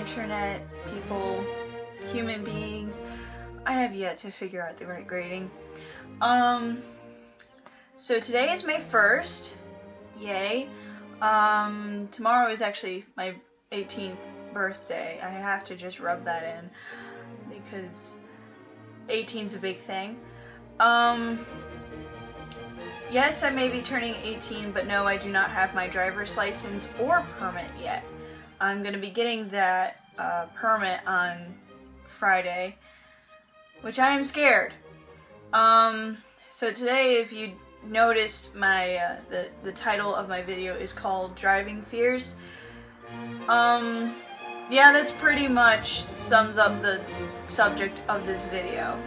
internet people, human beings. I have yet to figure out the right grading. So today is May 1st. Yay. Tomorrow is actually my 18th birthday. I have to just rub that in because 18's a big thing. Yes, I may be turning 18, but no, I do not have my driver's license or permit yet. I'm going to be getting that permit on Friday, which I am scared. So today, if you noticed, my the title of my video is called Driving Fears. Yeah, that's pretty much sums up the subject of this video.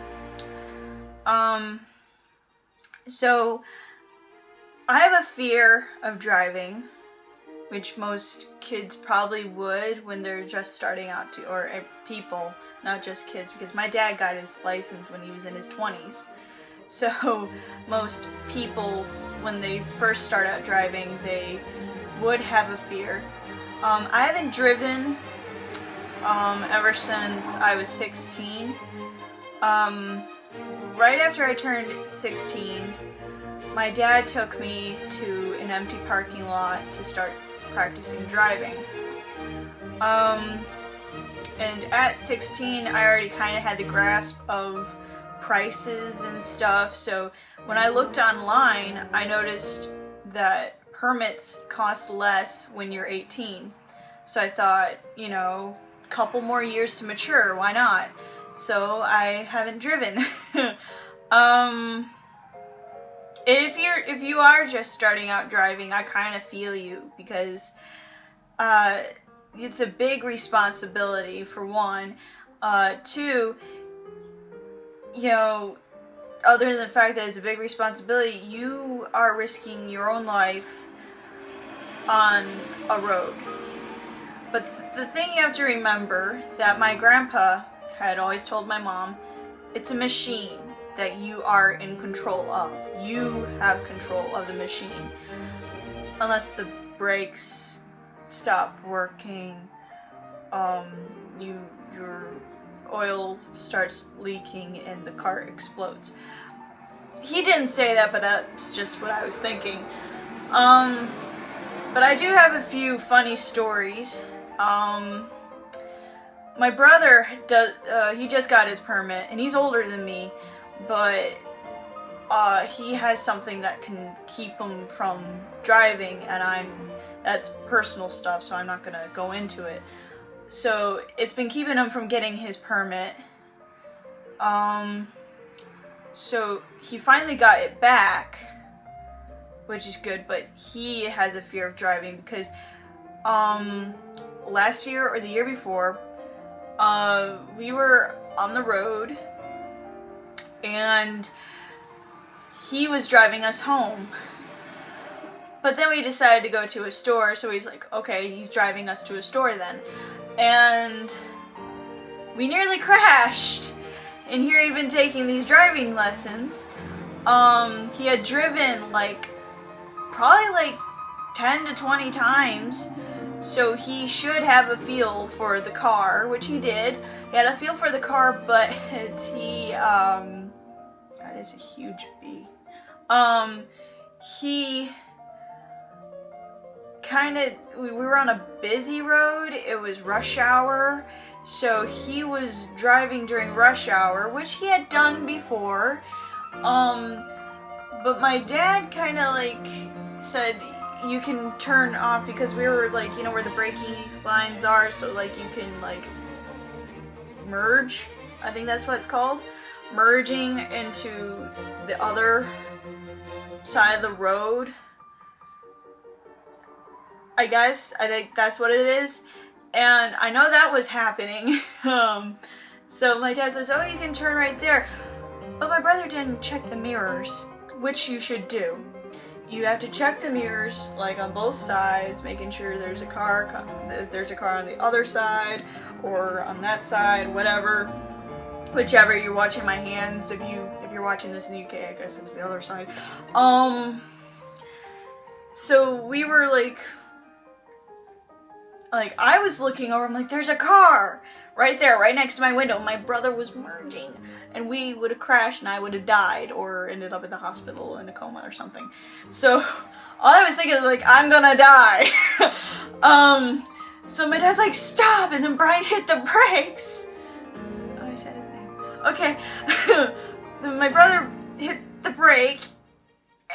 So I have a fear of driving, which most kids probably would when they're just starting out to, or people, not just kids, because my dad got his license when he was in his 20s. So most people, when they first start out driving, they would have a fear. I haven't driven ever since I was 16. Right after I turned 16, my dad took me to an empty parking lot to start practicing driving. And at 16, I already kind of had the grasp of prices and stuff, so when I looked online, I noticed that permits cost less when you're 18. So I thought, you know, a couple more years to mature, why not? So I haven't driven. If you are just starting out driving, I kind of feel you, because it's a big responsibility, for one. Two, you know, other than the fact that it's a big responsibility, you are risking your own life on a road. But the thing you have to remember, that my grandpa had always told my mom, it's a machine that you are in control of. You have control of the machine. Unless the brakes stop working, your oil starts leaking and the car explodes. He didn't say that, but that's just what I was thinking. But I do have a few funny stories. My brother he just got his permit, and he's older than me, but he has something that can keep him from driving, and that's personal stuff, so I'm not gonna go into it. So it's been keeping him from getting his permit. So he finally got it back, which is good, but he has a fear of driving because last year or the year before, we were on the road and he was driving us home. But then we decided to go to a store, so he's like, okay, he's driving us to a store then. And we nearly crashed. And here he'd been taking these driving lessons. He had driven probably 10 to 20 times. So he should have a feel for the car, which he did. He had a feel for the car, but he, that is a huge B. He we were on a busy road. It was rush hour. So he was driving during rush hour, which he had done before. But my dad kind of said, you can turn off, because we were you know where the braking lines are, so you can merge, I think that's what it's called, merging into the other side of the road, I guess. I think that's what it is, and I know that was happening. So my dad says, oh, you can turn right there, but my brother didn't check the mirrors, which you should do. You have to check the mirrors, on both sides, making sure there's a car on the other side, or on that side, whatever. Whichever, you're watching my hands. If you're watching this in the UK, I guess it's the other side. So we were like, I was looking over, I'm like, there's a car right there, right next to my window. My brother was merging, and we would have crashed, and I would have died, or ended up in the hospital in a coma or something. So, all I was thinking was, like, I'm gonna die. So my dad's like, stop, and then Brian hit the brakes. Oh, I said his name. Okay. Then my brother hit the brake,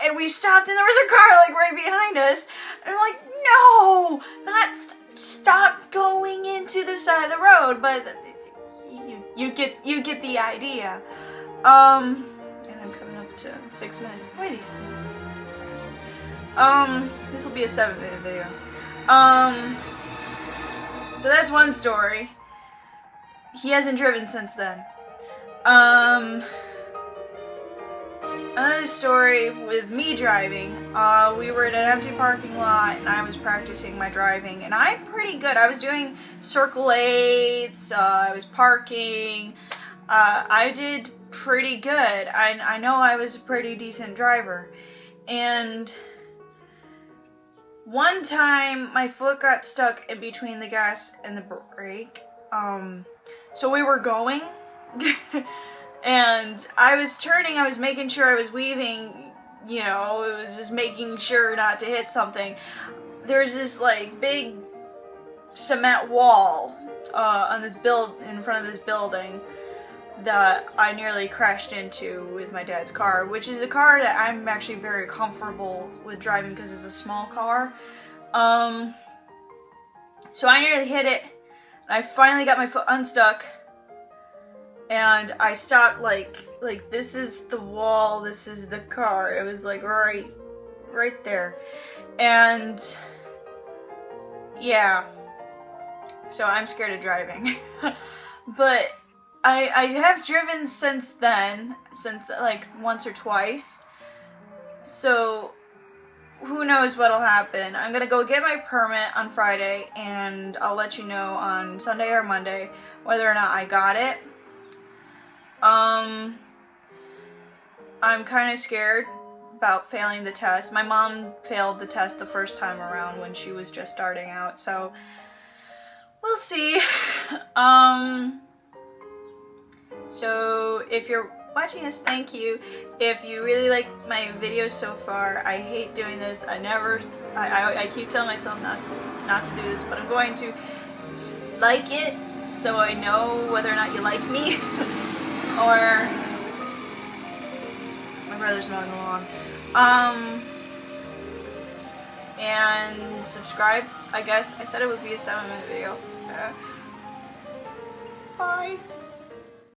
and we stopped, and there was a car, like, right behind us. And I'm like, no, not stop going into the side of the road, but you get the idea. And I'm coming up to 6 minutes. Boy, these things. This will be a 7-minute video. So that's one story. He hasn't driven since then. Another story with me driving. We were in an empty parking lot, and I was practicing my driving, and I'm pretty good. I was doing circle 8s, I was parking. I did pretty good. I know I was a pretty decent driver. And one time, my foot got stuck in between the gas and the brake. So we were going, and I was turning, I was making sure I was weaving, you know, it was just making sure not to hit something. There's this, like, big cement wall, on this in front of this building that I nearly crashed into with my dad's car, which is a car that I'm actually very comfortable with driving because it's a small car. So I nearly hit it, and I finally got my foot unstuck, and I stopped like this is the wall, this is the car. It was like right there. And yeah, so I'm scared of driving. But I have driven since then, like once or twice, so who knows what'll happen. I'm gonna go get my permit on Friday, and I'll let you know on Sunday or Monday whether or not I got it. I'm kind of scared about failing the test. My mom failed the test the first time around when she was just starting out, so we'll see. So if you're watching this, thank you. If you really like my videos so far, I hate doing this. I keep telling myself not to do this, but I'm going to just like it so I know whether or not you like me. Or my brother's mowing the lawn. And subscribe, I guess. I said it would be a 7-minute video. Bye.